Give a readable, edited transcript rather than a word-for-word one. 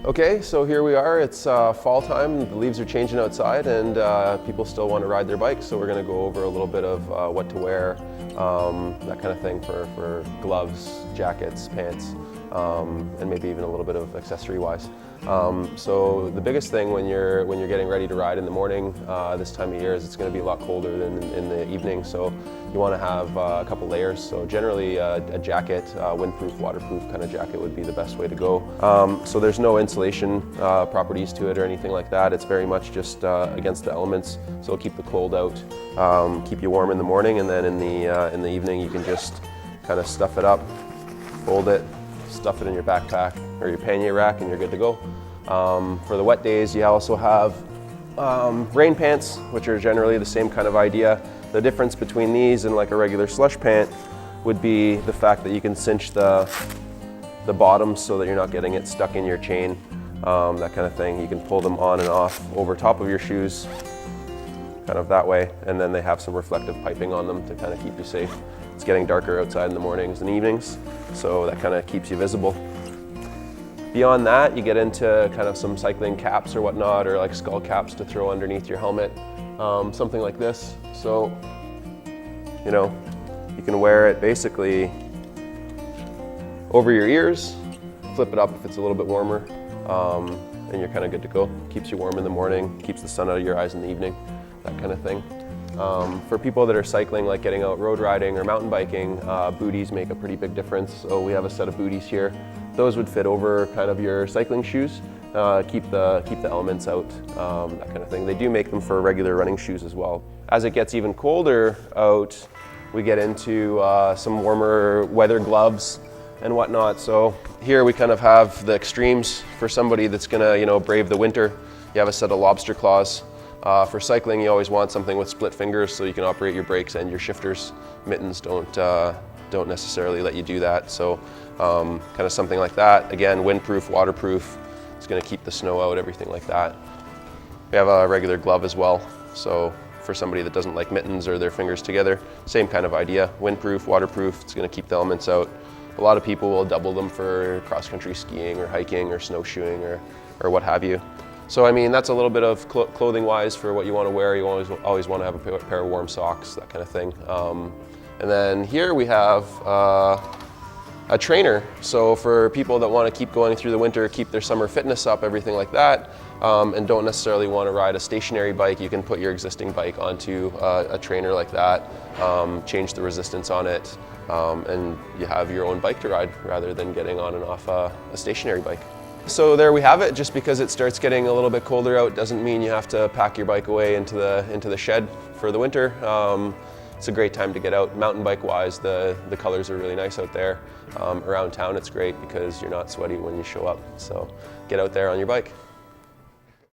Okay, so here we are. It's fall time. The leaves are changing outside, and people still want to ride their bikes. So we're going to go over a little bit of what to wear, that kind of thing for gloves, jackets, pants, and maybe even a little bit of accessory-wise. So the biggest thing when you're getting ready to ride in the morning this time of year is it's going to be a lot colder than in the evening. So you want to have a couple layers. So generally a jacket, windproof, waterproof kind of jacket would be the best way to go. So there's no insulation properties to it or anything like that. It's very much just against the elements. So it'll keep the cold out, keep you warm in the morning, and then in the evening you can just kind of stuff it up, fold it, stuff it in your backpack or your pannier rack, and you're good to go. For the wet days, you also have rain pants, which are generally the same kind of idea. The difference between these and like a regular slush pant would be the fact that you can cinch the bottoms so that you're not getting it stuck in your chain, that kind of thing. You can pull them on and off over top of your shoes, kind of that way, and then they have some reflective piping on them to kind of keep you safe. It's getting darker outside in the mornings and evenings, so that kind of keeps you visible. Beyond that, you get into kind of some cycling caps or whatnot, or like skull caps to throw underneath your helmet, something like this. So, you know, you can wear it basically over your ears, flip it up if it's a little bit warmer, and you're kind of good to go. Keeps you warm in the morning, keeps the sun out of your eyes in the evening, that kind of thing. For people that are cycling, like getting out road riding or mountain biking, booties make a pretty big difference. So we have a set of booties here. Those would fit over kind of your cycling shoes, keep the elements out, that kind of thing. They do make them for regular running shoes as well. As it gets even colder out, we get into some warmer weather gloves and whatnot. So here we kind of have the extremes for somebody that's gonna, you know, brave the winter. You have a set of lobster claws. For cycling, you always want something with split fingers so you can operate your brakes and your shifters. Mittens don't necessarily let you do that. So kind of something like that. Again, windproof, waterproof. It's going to keep the snow out, everything like that. We have a regular glove as well. So for somebody that doesn't like mittens or their fingers together, same kind of idea. Windproof, waterproof. It's going to keep the elements out. A lot of people will double them for cross-country skiing or hiking or snowshoeing or what have you. So I mean, that's a little bit of clothing-wise for what you want to wear. You always want to have a pair of warm socks, that kind of thing. And then here we have a trainer. So for people that want to keep going through the winter, keep their summer fitness up, everything like that, and don't necessarily want to ride a stationary bike, you can put your existing bike onto a trainer like that, change the resistance on it, and you have your own bike to ride rather than getting on and off a stationary bike. So there we have it. Just because it starts getting a little bit colder out doesn't mean you have to pack your bike away into the shed for the winter. It's a great time to get out. Mountain bike wise, the colors are really nice out there. Around town it's great because you're not sweaty when you show up. So get out there on your bike.